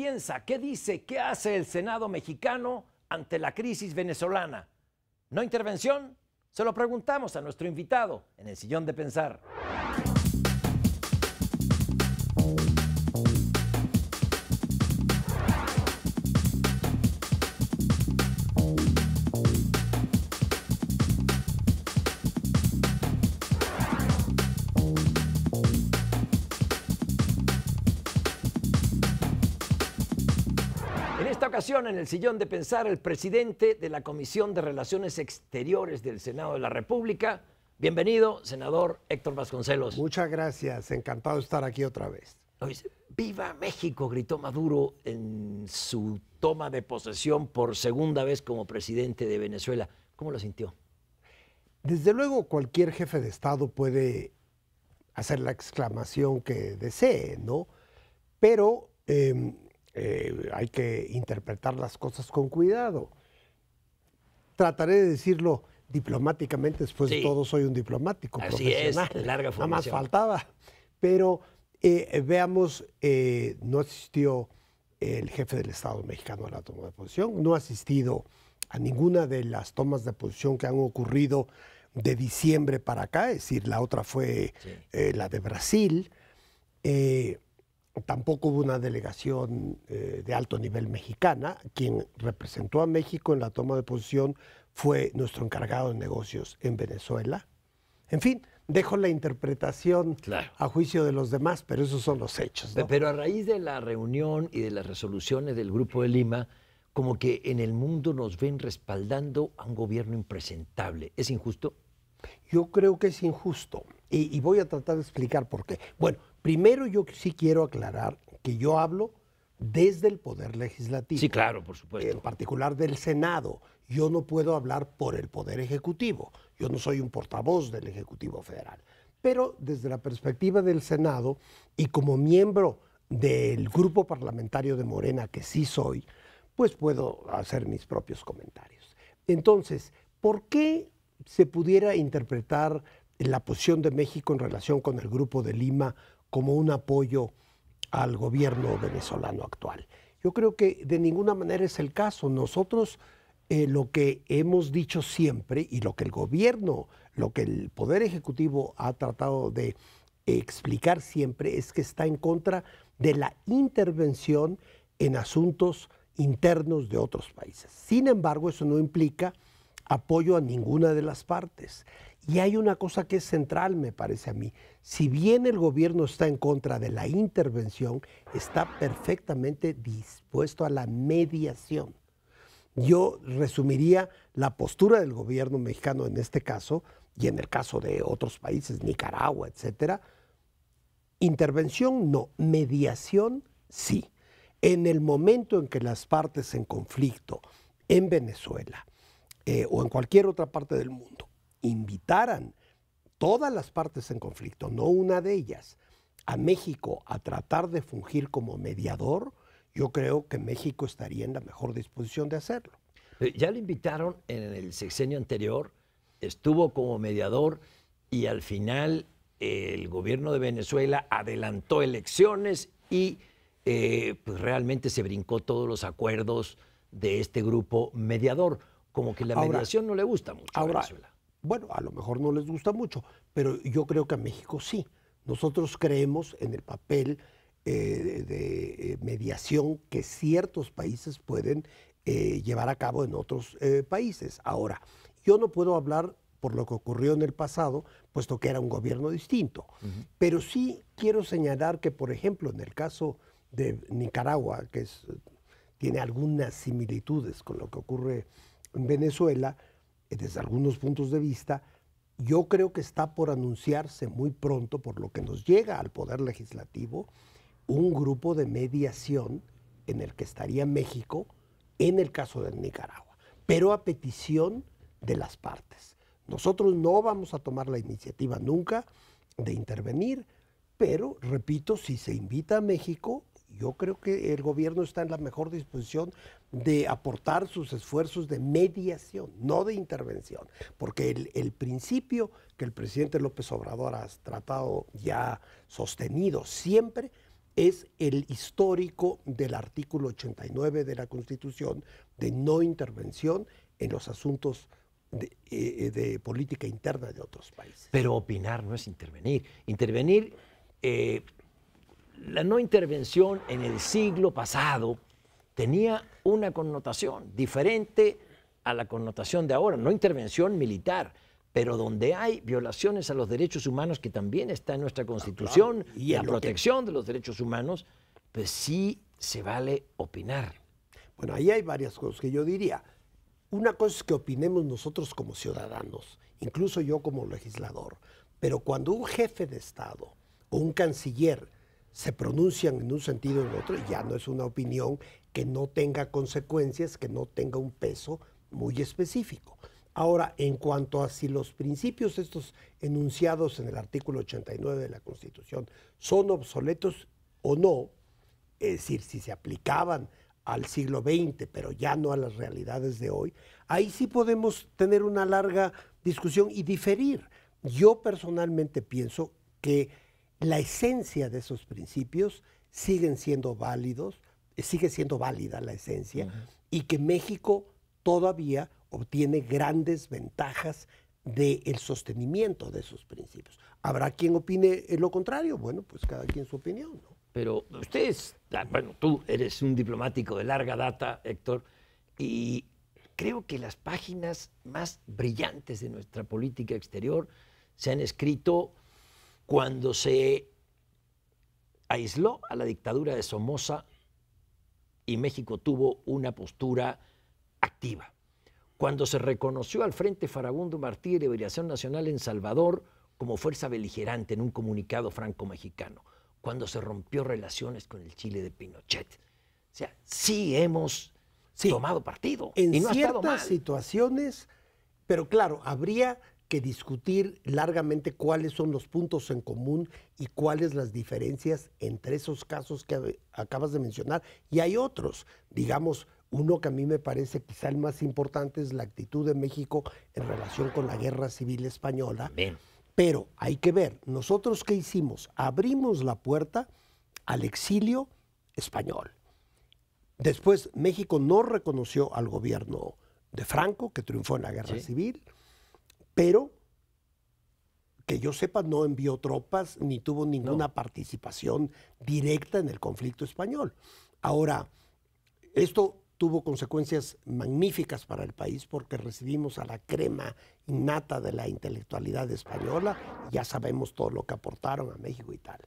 piensa, qué dice, qué hace el Senado mexicano ante la crisis venezolana? ¿No intervención? Se lo preguntamos a nuestro invitado en el Sillón de Pensar. En esta ocasión, en el Sillón de Pensar, el presidente de la Comisión de Relaciones Exteriores del Senado de la República. Bienvenido, senador Héctor Vasconcelos. Muchas gracias, encantado de estar aquí otra vez. ¡Viva México!, gritó Maduro en su toma de posesión por segunda vez como presidente de Venezuela. ¿Cómo lo sintió? Desde luego, cualquier jefe de Estado puede hacer la exclamación que desee, ¿no? Pero hay que interpretar las cosas con cuidado. Trataré de decirlo diplomáticamente, después de todo soy un diplomático profesional. Es, larga formación. Nada más faltaba. Pero veamos, no asistió el jefe del Estado mexicano a la toma de posición, no ha asistido a ninguna de las tomas de posición que han ocurrido de diciembre para acá, es decir, la otra fue la de Brasil. Tampoco hubo una delegación de alto nivel mexicana. Quien representó a México en la toma de posición fue nuestro encargado de negocios en Venezuela. En fin, dejo la interpretación a juicio de los demás, pero esos son los hechos, ¿no? Pero a raíz de la reunión y de las resoluciones del Grupo de Lima, como que en el mundo nos ven respaldando a un gobierno impresentable. ¿Es injusto? Yo creo que es injusto y voy a tratar de explicar por qué. Bueno, primero yo sí quiero aclarar que yo hablo desde el Poder Legislativo. Sí, claro, por supuesto. En particular del Senado. Yo no puedo hablar por el Poder Ejecutivo. Yo no soy un portavoz del Ejecutivo Federal. Pero desde la perspectiva del Senado y como miembro del grupo parlamentario de Morena, que sí soy, pues puedo hacer mis propios comentarios. Entonces, ¿por qué se pudiera interpretar la posición de México en relación con el Grupo de Lima como un apoyo al gobierno venezolano actual? Yo creo que de ninguna manera es el caso. Nosotros lo que hemos dicho siempre y lo que el gobierno, lo que el Poder Ejecutivo ha tratado de explicar siempre es que está en contra de la intervención en asuntos internos de otros países. Sin embargo, eso no implica apoyo a ninguna de las partes. Y hay una cosa que es central, me parece a mí. Si bien el gobierno está en contra de la intervención, está perfectamente dispuesto a la mediación. Yo resumiría la postura del gobierno mexicano en este caso, y en el caso de otros países, Nicaragua, etcétera. Intervención no, mediación sí. En el momento en que las partes en conflicto en Venezuela o en cualquier otra parte del mundo invitaran todas las partes en conflicto, no una de ellas, a México a tratar de fungir como mediador, yo creo que México estaría en la mejor disposición de hacerlo. Ya lo invitaron en el sexenio anterior, estuvo como mediador y al final el gobierno de Venezuela adelantó elecciones y pues realmente se brincó todos los acuerdos de este grupo mediador. Como que la mediación no le gusta mucho a Venezuela. Bueno, a lo mejor no les gusta mucho, pero yo creo que a México sí. Nosotros creemos en el papel de mediación que ciertos países pueden llevar a cabo en otros países. Ahora, yo no puedo hablar por lo que ocurrió en el pasado, puesto que era un gobierno distinto. Pero sí quiero señalar que, por ejemplo, en el caso de Nicaragua, que tiene algunas similitudes con lo que ocurre en Venezuela, desde algunos puntos de vista, yo creo que está por anunciarse muy pronto, por lo que nos llega al Poder Legislativo, un grupo de mediación en el que estaría México en el caso de Nicaragua, pero a petición de las partes. Nosotros no vamos a tomar la iniciativa nunca de intervenir, pero, repito, si se invita a México, yo creo que el gobierno está en la mejor disposición de aportar sus esfuerzos de mediación, no de intervención, porque el principio que el presidente López Obrador ha tratado ya sostenido siempre es el histórico del artículo 89 de la Constitución de no intervención en los asuntos de política interna de otros países. Pero opinar no es intervenir. Intervenir, la no intervención en el siglo pasado tenía una connotación diferente a la connotación de ahora, no intervención militar, pero donde hay violaciones a los derechos humanos, que también está en nuestra Constitución, claro. y la protección de los derechos humanos, pues sí se vale opinar. Bueno, ahí hay varias cosas que yo diría. Una cosa es que opinemos nosotros como ciudadanos, incluso yo como legislador, pero cuando un jefe de Estado o un canciller se pronuncian en un sentido o en otro, ya no es una opinión que no tenga consecuencias, que no tenga un peso muy específico. Ahora, en cuanto a si los principios estos enunciados en el artículo 89 de la Constitución son obsoletos o no, es decir, si se aplicaban al siglo XX, pero ya no a las realidades de hoy, ahí sí podemos tener una larga discusión y diferir. Yo personalmente pienso que la esencia de esos principios siguen siendo válidos, sigue siendo válida la esencia, y que México todavía obtiene grandes ventajas del sostenimiento de esos principios. ¿Habrá quien opine lo contrario? Bueno, pues cada quien su opinión, ¿no? Pero ustedes, bueno, tú eres un diplomático de larga data, Héctor, y creo que las páginas más brillantes de nuestra política exterior se han escrito cuando se aisló a la dictadura de Somoza y México tuvo una postura activa. Cuando se reconoció al Frente Farabundo Martí de Liberación Nacional en Salvador como fuerza beligerante en un comunicado franco-mexicano. Cuando se rompió relaciones con el Chile de Pinochet. O sea, sí hemos tomado partido. En y no ha estado mal. ciertas situaciones, pero claro, habría que discutir largamente cuáles son los puntos en común y cuáles las diferencias entre esos casos que acabas de mencionar. Y hay otros, digamos, uno que a mí me parece quizá el más importante es la actitud de México en relación con la Guerra Civil Española. Bien. Pero hay que ver, nosotros ¿qué hicimos? Abrimos la puerta al exilio español. Después México no reconoció al gobierno de Franco, que triunfó en la Guerra Civil, pero que yo sepa no envió tropas ni tuvo ninguna participación directa en el conflicto español. Ahora, esto tuvo consecuencias magníficas para el país porque recibimos a la crema innata de la intelectualidad española, ya sabemos todo lo que aportaron a México y tal.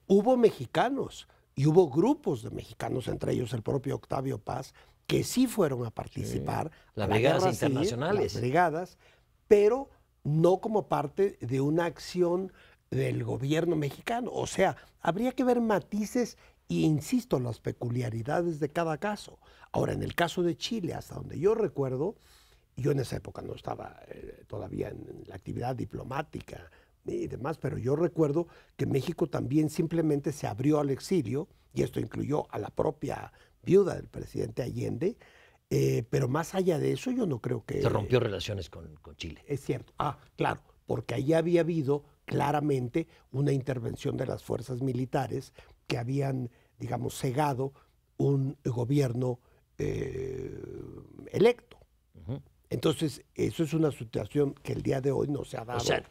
Hubo mexicanos y hubo grupos de mexicanos, entre ellos el propio Octavio Paz, que sí fueron a participar. Las brigadas internacionales. Las brigadas, pero no como parte de una acción del gobierno mexicano. O sea, habría que ver matices y, insisto, las peculiaridades de cada caso. Ahora, en el caso de Chile, hasta donde yo recuerdo, yo en esa época no estaba todavía en la actividad diplomática y demás, pero yo recuerdo que México también simplemente se abrió al exilio, y esto incluyó a la propia viuda del presidente Allende, pero más allá de eso yo no creo que... Se rompió relaciones con Chile. Es cierto. Claro, porque ahí había habido claramente una intervención de las fuerzas militares que habían, digamos, cegado un gobierno electo. Entonces, eso es una situación que el día de hoy no se ha dado. O sea,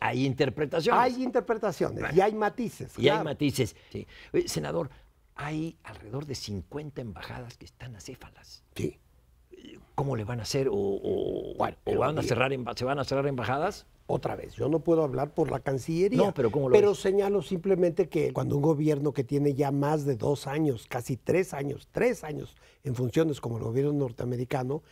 hay interpretaciones. Hay interpretaciones y hay matices. Y hay matices. Sí. Senador, hay alrededor de 50 embajadas que están acéfalas. Sí. ¿Cómo le van a hacer? ¿Se van a cerrar embajadas? Otra vez, yo no puedo hablar por la Cancillería. No, pero ¿cómo lo ves? Señalo simplemente que cuando un gobierno que tiene ya más de 2 años, casi 3 años en funciones como el gobierno norteamericano,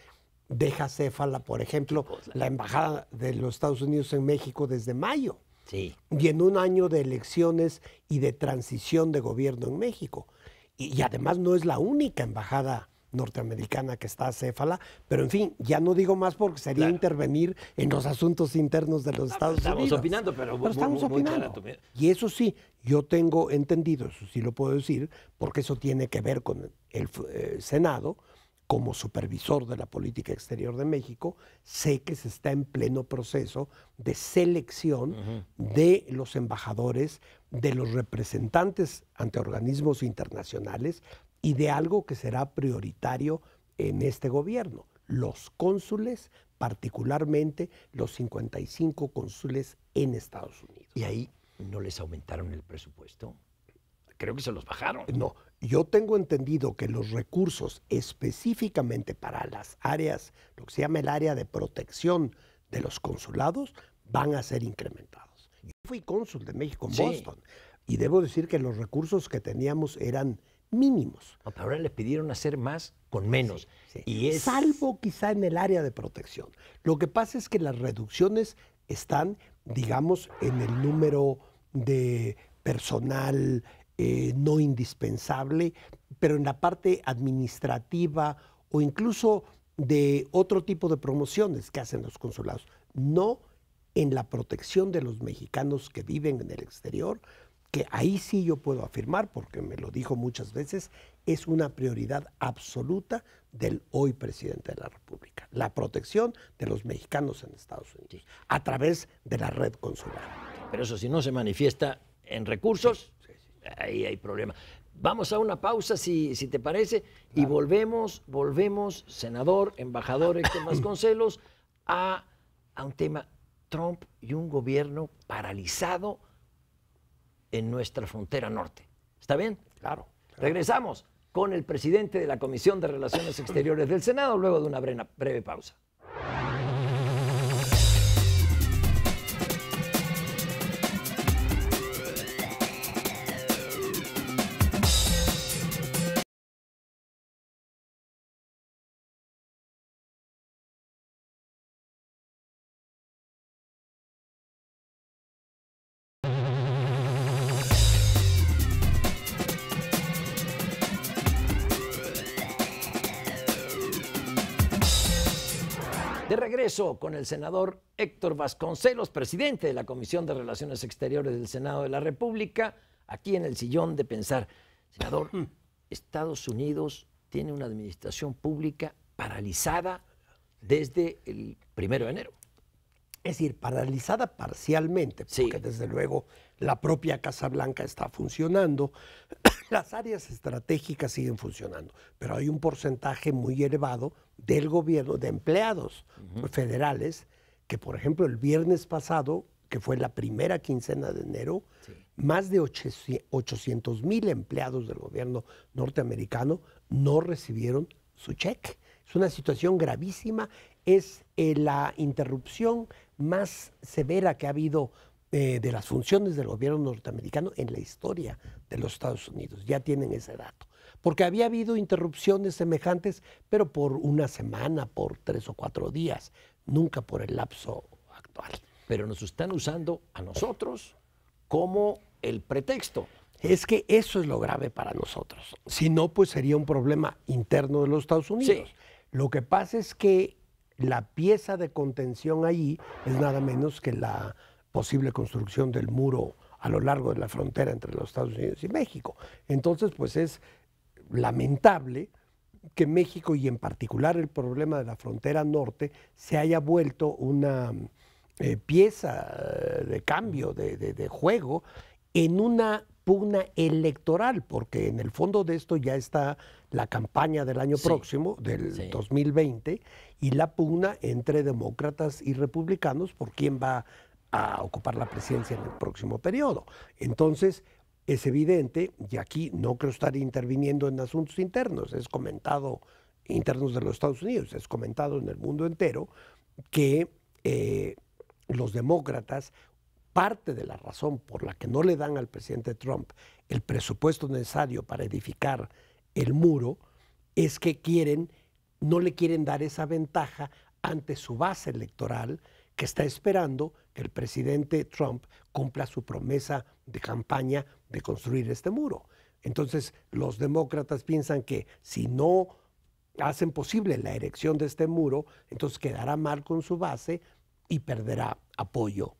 deja céfala, por ejemplo, la embajada de los Estados Unidos en México desde mayo. Sí. Y en un año de elecciones y de transición de gobierno en México. Y además no es la única embajada norteamericana que está acéfala, pero en fin, ya no digo más porque sería intervenir en los asuntos internos de los Estados Unidos. Estamos opinando, pero estamos opinando. Y eso sí, yo tengo entendido, eso sí lo puedo decir, porque eso tiene que ver con el Senado, como supervisor de la política exterior de México, sé que se está en pleno proceso de selección de los embajadores de los representantes ante organismos internacionales y de algo que será prioritario en este gobierno, los cónsules, particularmente los 55 cónsules en Estados Unidos. ¿Y ahí no les aumentaron el presupuesto? Creo que se los bajaron. No, yo tengo entendido que los recursos específicamente para las áreas, lo que se llama el área de protección de los consulados, van a ser incrementados. Yo fui cónsul de México en Boston y debo decir que los recursos que teníamos eran mínimos. No, pero ahora les pidieron hacer más con menos. Sí. Y es... Salvo quizá en el área de protección. Lo que pasa es que las reducciones están, digamos, en el número de personal no indispensable, pero en la parte administrativa o incluso de otro tipo de promociones que hacen los consulados, no en la protección de los mexicanos que viven en el exterior, que ahí sí yo puedo afirmar, porque me lo dijo muchas veces, es una prioridad absoluta del hoy presidente de la República, la protección de los mexicanos en Estados Unidos, a través de la red consular. Pero eso si no se manifiesta en recursos, ahí hay problema. Vamos a una pausa, si te parece, y volvemos, senador, embajador Héctor Vasconcelos, a un tema, Trump y un gobierno paralizado en nuestra frontera norte. ¿Está bien? Claro. Regresamos con el presidente de la Comisión de Relaciones Exteriores del Senado, luego de una breve pausa. De regreso con el senador Héctor Vasconcelos, presidente de la Comisión de Relaciones Exteriores del Senado de la República, aquí en el sillón de pensar. Senador, Estados Unidos tiene una administración pública paralizada desde el 1 de enero. Es decir, paralizada parcialmente, porque desde luego la propia Casa Blanca está funcionando, las áreas estratégicas siguen funcionando, pero hay un porcentaje muy elevado del gobierno, de empleados federales, que por ejemplo el viernes pasado, que fue la primera quincena de enero, más de 800,000 empleados del gobierno norteamericano no recibieron su cheque. Es una situación gravísima, es la interrupción más severa que ha habido de las funciones del gobierno norteamericano en la historia de los Estados Unidos. Ya tienen ese dato. Porque había habido interrupciones semejantes, pero por una semana, por 3 o 4 días, nunca por el lapso actual. Pero nos están usando a nosotros como el pretexto. Es que eso es lo grave para nosotros. Si no, pues sería un problema interno de los Estados Unidos. Lo que pasa es que la pieza de contención allí es nada menos que la posible construcción del muro a lo largo de la frontera entre los Estados Unidos y México. Entonces, pues es lamentable que México, y en particular el problema de la frontera norte, se haya vuelto una pieza de cambio, de juego, en una pugna electoral, porque en el fondo de esto ya está la campaña del año próximo, del 2020, y la pugna entre demócratas y republicanos por quién va a ocupar la presidencia en el próximo periodo. Entonces, es evidente, y aquí no creo estar interviniendo en asuntos internos, es comentado, internos de los Estados Unidos, es comentado en el mundo entero, que los demócratas, parte de la razón por la que no le dan al presidente Trump el presupuesto necesario para edificar el muro, es que no le quieren dar esa ventaja ante su base electoral, que está esperando que el presidente Trump cumpla su promesa de campaña de construir este muro. Entonces, los demócratas piensan que si no hacen posible la erección de este muro, entonces quedará mal con su base y perderá apoyo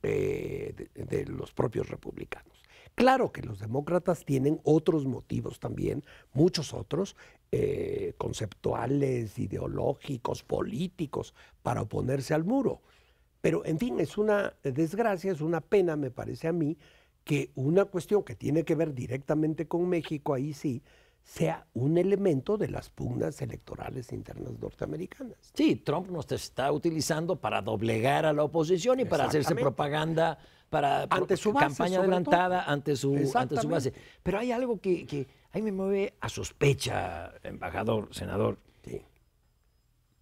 de los propios republicanos. Claro que los demócratas tienen otros motivos también, muchos otros, conceptuales, ideológicos, políticos, para oponerse al muro. Pero, en fin, es una desgracia, es una pena, me parece a mí, que una cuestión que tiene que ver directamente con México, ahí sí, sea un elemento de las pugnas electorales internas norteamericanas. Sí, Trump nos está utilizando para doblegar a la oposición y para hacerse propaganda, para ante su base, campaña adelantada ante su base. Pero hay algo que ahí me mueve a sospecha, embajador, senador. Sí.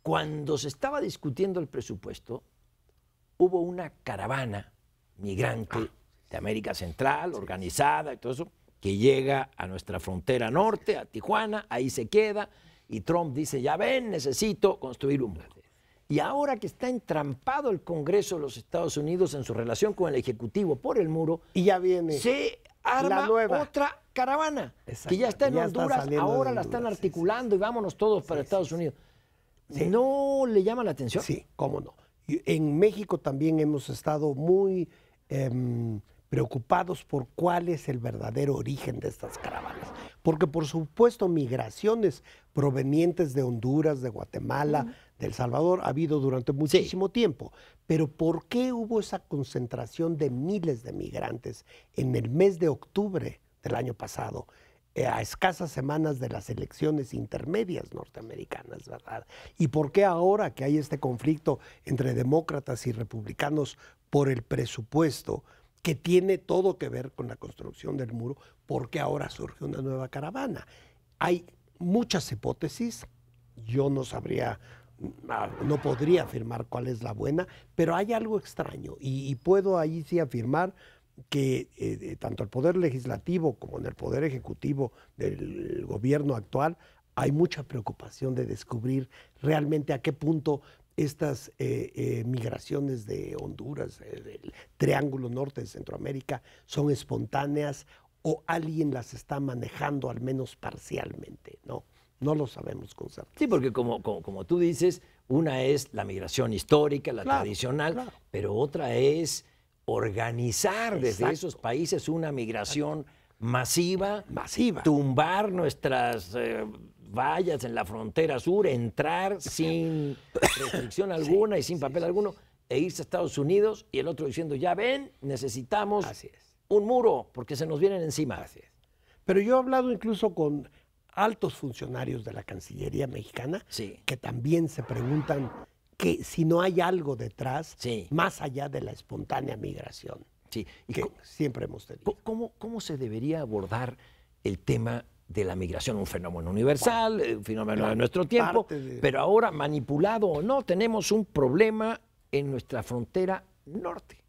Cuando se estaba discutiendo el presupuesto, hubo una caravana migrante de América Central, organizada y todo eso, que llega a nuestra frontera norte, a Tijuana, ahí se queda, y Trump dice, ya ven, necesito construir un muro. Y ahora que está entrampado el Congreso de los Estados Unidos en su relación con el Ejecutivo por el muro, y ya viene se arma otra caravana, que ya está en Honduras, ahora la están articulando y vámonos todos para Estados Unidos. Sí. ¿No le llama la atención? Sí, cómo no. En México también hemos estado muy preocupados por cuál es el verdadero origen de estas caravanas. Porque por supuesto migraciones provenientes de Honduras, de Guatemala, de El Salvador ha habido durante muchísimo tiempo. Pero ¿por qué hubo esa concentración de miles de migrantes en el mes de octubre del año pasado? A escasas semanas de las elecciones intermedias norteamericanas, ¿verdad? ¿Y por qué ahora que hay este conflicto entre demócratas y republicanos por el presupuesto, que tiene todo que ver con la construcción del muro, por qué ahora surge una nueva caravana? Hay muchas hipótesis, yo no sabría, no podría afirmar cuál es la buena, pero hay algo extraño y puedo ahí sí afirmar que tanto el Poder Legislativo como en el Poder Ejecutivo del gobierno actual hay mucha preocupación de descubrir realmente a qué punto estas migraciones de Honduras, del Triángulo Norte de Centroamérica, son espontáneas o alguien las está manejando al menos parcialmente, ¿no? No lo sabemos con certeza. Sí, porque como tú dices, una es la migración histórica, la tradicional, pero otra es organizar desde esos países una migración masiva, tumbar nuestras vallas en la frontera sur, entrar sin restricción alguna y sin papel alguno, e irse a Estados Unidos y el otro diciendo, ya ven, necesitamos un muro porque se nos vienen encima. Así es. Pero yo he hablado incluso con altos funcionarios de la Cancillería mexicana que también se preguntan que si no hay algo detrás, más allá de la espontánea migración, que siempre hemos tenido. ¿Cómo se debería abordar el tema de la migración? Un fenómeno universal, un fenómeno de nuestro tiempo, pero ahora, manipulado o no, tenemos un problema en nuestra frontera norte.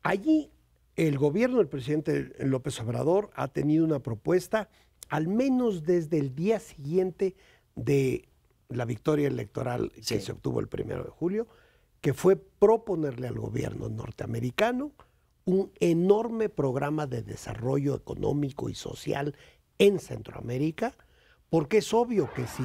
Allí el gobierno del presidente López Obrador ha tenido una propuesta, al menos desde el día siguiente de la victoria electoral que se obtuvo el 1 de julio, que fue proponerle al gobierno norteamericano un enorme programa de desarrollo económico y social en Centroamérica, porque es obvio que si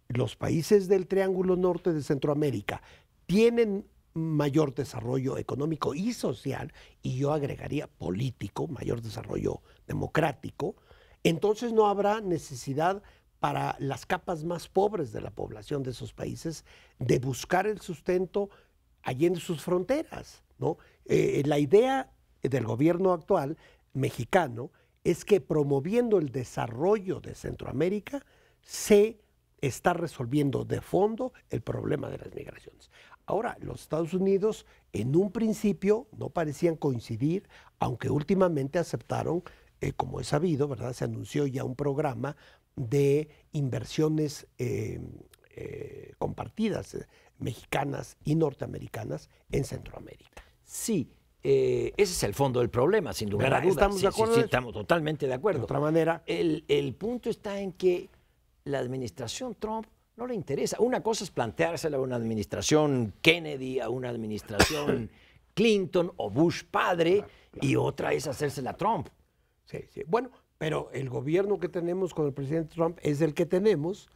los países del Triángulo Norte de Centroamérica tienen mayor desarrollo económico y social, y yo agregaría político, mayor desarrollo democrático, entonces no habrá necesidad para las capas más pobres de la población de esos países de buscar el sustento allí en sus fronteras, ¿no? La idea del gobierno actual mexicano es que promoviendo el desarrollo de Centroamérica se está resolviendo de fondo el problema de las migraciones. Ahora, los Estados Unidos en un principio no parecían coincidir, aunque últimamente aceptaron, como es sabido, ¿verdad? Se anunció ya un programa de inversiones compartidas mexicanas y norteamericanas en Centroamérica. Sí, ese es el fondo del problema, sin lugar a dudas. ¿Estamos de acuerdo? Sí, estamos totalmente de acuerdo. De otra manera, el punto está en que la administración Trump no le interesa. Una cosa es planteársela a una administración Kennedy, a una administración Clinton o Bush padre, y otra es hacérsela a Trump. Sí. Bueno, pero el gobierno que tenemos con el presidente Trump es el que tenemos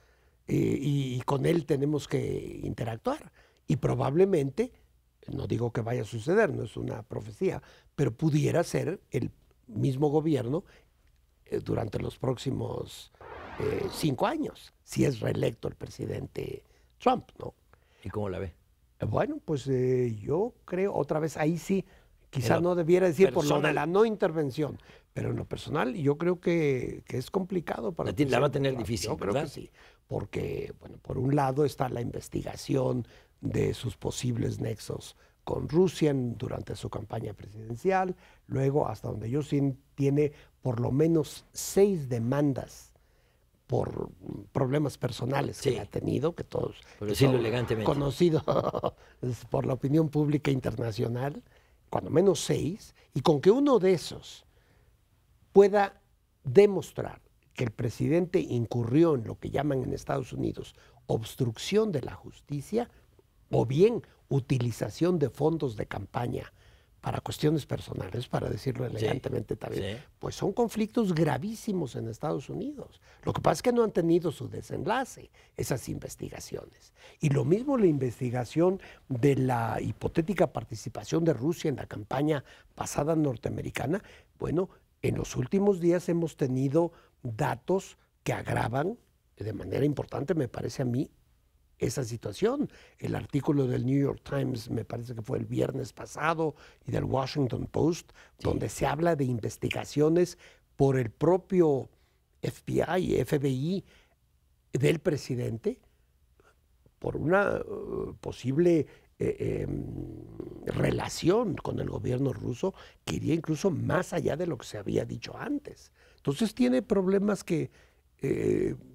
y con él tenemos que interactuar. Y probablemente, no digo que vaya a suceder, no es una profecía, pero pudiera ser el mismo gobierno durante los próximos 5 años, si es reelecto el presidente Trump, ¿no? ¿Y cómo la ve? Bueno, pues yo creo, otra vez, ahí sí, Quizá no debiera decir por lo de la no intervención, pero en lo personal yo creo que es complicado para la va a tener difícil, yo creo que sí, porque bueno, por un lado está la investigación de sus posibles nexos con Rusia durante su campaña presidencial, luego hasta donde yo sé tiene por lo menos 6 demandas por problemas personales que ha tenido, que todos por decirlo elegantemente, conocidos por la opinión pública internacional, cuando menos 6, y con que uno de esos pueda demostrar que el presidente incurrió en lo que llaman en Estados Unidos obstrucción de la justicia o bien utilización de fondos de campaña para cuestiones personales, para decirlo elegantemente también, pues son conflictos gravísimos en Estados Unidos. Lo que pasa es que no han tenido su desenlace esas investigaciones. Y lo mismo la investigación de la hipotética participación de Rusia en la campaña pasada norteamericana. Bueno, en los últimos días hemos tenido datos que agravan de manera importante, me parece a mí, esa situación. El artículo del New York Times, me parece que fue el viernes pasado, y del Washington Post, donde se habla de investigaciones por el propio FBI, FBI del presidente, por una posible relación con el gobierno ruso que iría incluso más allá de lo que se había dicho antes. Entonces tiene problemas que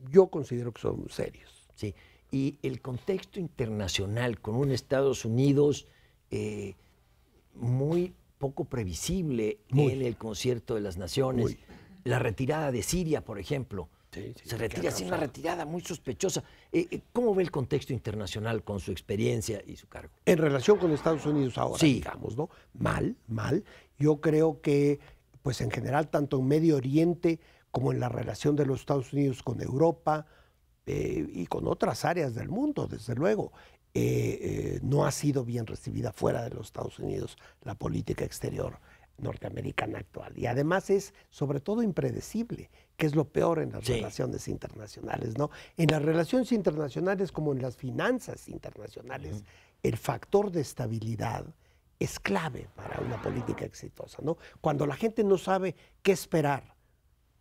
yo considero que son serios. Sí. Y el contexto internacional con un Estados Unidos muy poco previsible en el concierto de las naciones. La retirada de Siria, por ejemplo. Se retira así, una retirada muy sospechosa. ¿Cómo ve el contexto internacional con su experiencia y su cargo? En relación con Estados Unidos ahora, digamos, ¿no? Mal. Yo creo que, pues en general, tanto en Medio Oriente como en la relación de los Estados Unidos con Europa, y con otras áreas del mundo, desde luego, no ha sido bien recibida fuera de los Estados Unidos la política exterior norteamericana actual. Y además es sobre todo impredecible, que es lo peor en las relaciones internacionales, ¿no? En las relaciones internacionales como en las finanzas internacionales, el factor de estabilidad es clave para una política exitosa, ¿no? Cuando la gente no sabe qué esperar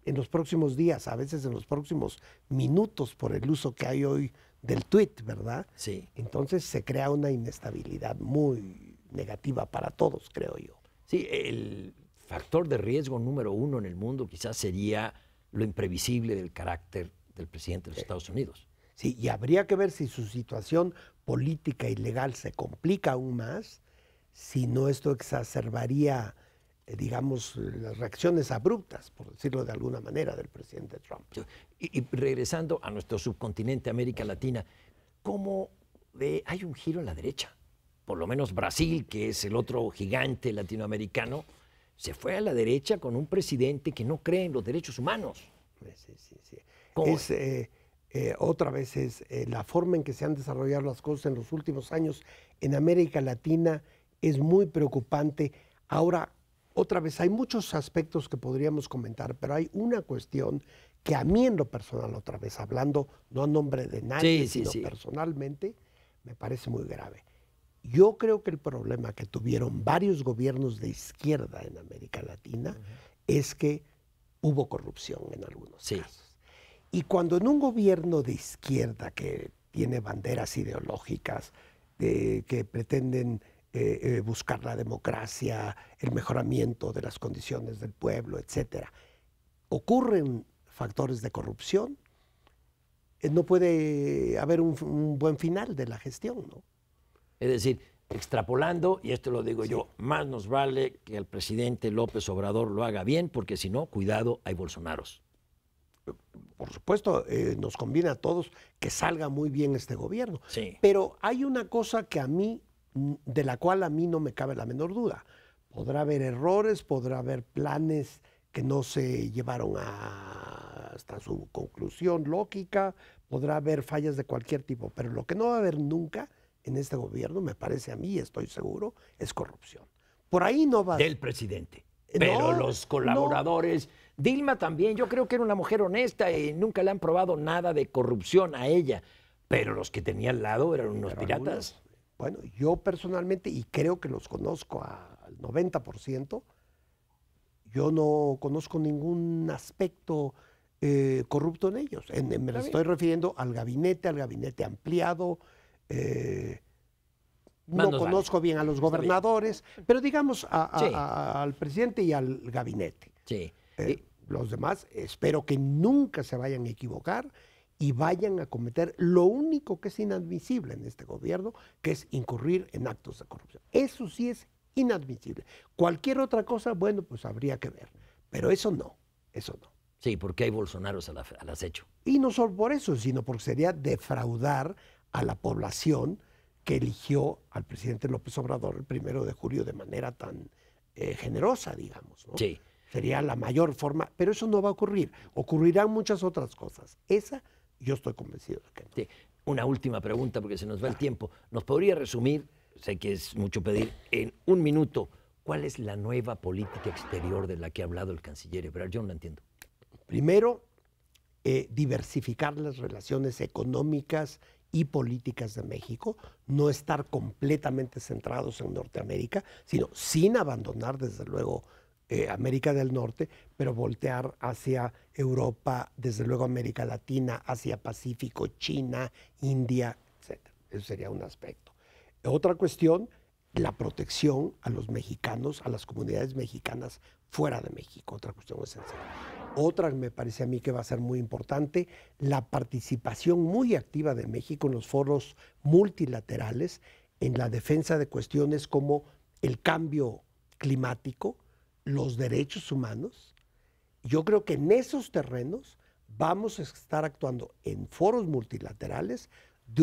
en los próximos días, a veces en los próximos minutos, por el uso que hay hoy del tweet, ¿verdad? Sí. Entonces se crea una inestabilidad muy negativa para todos, creo yo. Sí, el factor de riesgo número 1 en el mundo quizás sería lo imprevisible del carácter del presidente de los Estados Unidos. Sí, y habría que ver si su situación política y legal se complica aún más, si no esto exacerbaría, digamos, las reacciones abruptas, por decirlo de alguna manera, del presidente Trump. Y regresando a nuestro subcontinente, América Latina, ¿cómo ve? Hay un giro a la derecha? Por lo menos Brasil, que es el otro gigante latinoamericano, se fue a la derecha con un presidente que no cree en los derechos humanos. Sí. Otra vez es la forma en que se han desarrollado las cosas en los últimos años en América Latina es muy preocupante. Ahora, otra vez, hay muchos aspectos que podríamos comentar, pero hay una cuestión que a mí en lo personal, otra vez, hablando no a nombre de nadie, sino personalmente, me parece muy grave. Yo creo que el problema que tuvieron varios gobiernos de izquierda en América Latina es que hubo corrupción en algunos casos. Y cuando en un gobierno de izquierda que tiene banderas ideológicas que pretenden buscar la democracia, el mejoramiento de las condiciones del pueblo, etcétera, ocurren factores de corrupción, no puede haber un buen final de la gestión, ¿no? Es decir, extrapolando, y esto lo digo yo, más nos vale que el presidente López Obrador lo haga bien, porque si no, cuidado, hay Bolsonaros. Por supuesto, nos conviene a todos que salga muy bien este gobierno. Sí. Pero hay una cosa que a mí, de la cual a mí no me cabe la menor duda. Podrá haber errores, podrá haber planes que no se llevaron hasta su conclusión lógica, podrá haber fallas de cualquier tipo, pero lo que no va a haber nunca en este gobierno, me parece a mí, estoy seguro, es corrupción. Por ahí no va. Del presidente. Pero los colaboradores, Dilma también, yo creo que era una mujer honesta y nunca le han probado nada de corrupción a ella, pero los que tenía al lado eran unos piratas. Bueno, yo personalmente, y creo que los conozco al 90%, yo no conozco ningún aspecto corrupto en ellos. Me estoy refiriendo al gabinete ampliado. No conozco bien a los gobernadores, pero digamos al presidente y al gabinete. Sí. Los demás espero que nunca se vayan a equivocar y vayan a cometer lo único que es inadmisible en este gobierno, que es incurrir en actos de corrupción. Eso sí es inadmisible. Cualquier otra cosa, bueno, pues habría que ver. Pero eso no, eso no. Sí, porque hay Bolsonaros al acecho. Y no solo por eso, sino porque sería defraudar a la población que eligió al presidente López Obrador el 1 de julio de manera tan generosa, digamos, ¿no? Sí. Sería la mayor forma, pero eso no va a ocurrir. Ocurrirán muchas otras cosas. Esa yo estoy convencido de que no. Sí. Una última pregunta, porque se nos va el tiempo. ¿Nos podría resumir, sé que es mucho pedir, en un minuto, cuál es la nueva política exterior de la que ha hablado el canciller Ebrard? Yo no la entiendo. Primero, diversificar las relaciones económicas y políticas de México, no estar completamente centrados en Norteamérica, sino sin abandonar, desde luego, América del Norte, pero voltear hacia Europa, desde luego América Latina, Asia Pacífico, China, India, etc. Eso sería un aspecto. Otra cuestión, la protección a los mexicanos, a las comunidades mexicanas fuera de México, otra cuestión esencial. Otra, me parece a mí que va a ser muy importante, la participación muy activa de México en los foros multilaterales en la defensa de cuestiones como el cambio climático, los derechos humanos. Yo creo que en esos terrenos vamos a estar actuando en foros multilaterales de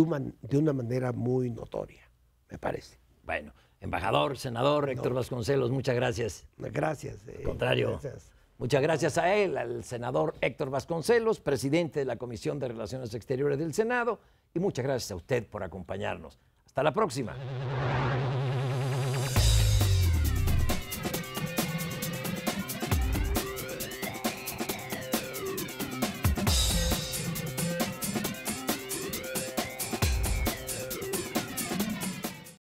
una manera muy notoria, me parece. Bueno, embajador, senador Héctor Vasconcelos, muchas gracias. Gracias. Al contrario. Gracias. Muchas gracias a él, al senador Héctor Vasconcelos, presidente de la Comisión de Relaciones Exteriores del Senado, y muchas gracias a usted por acompañarnos. Hasta la próxima.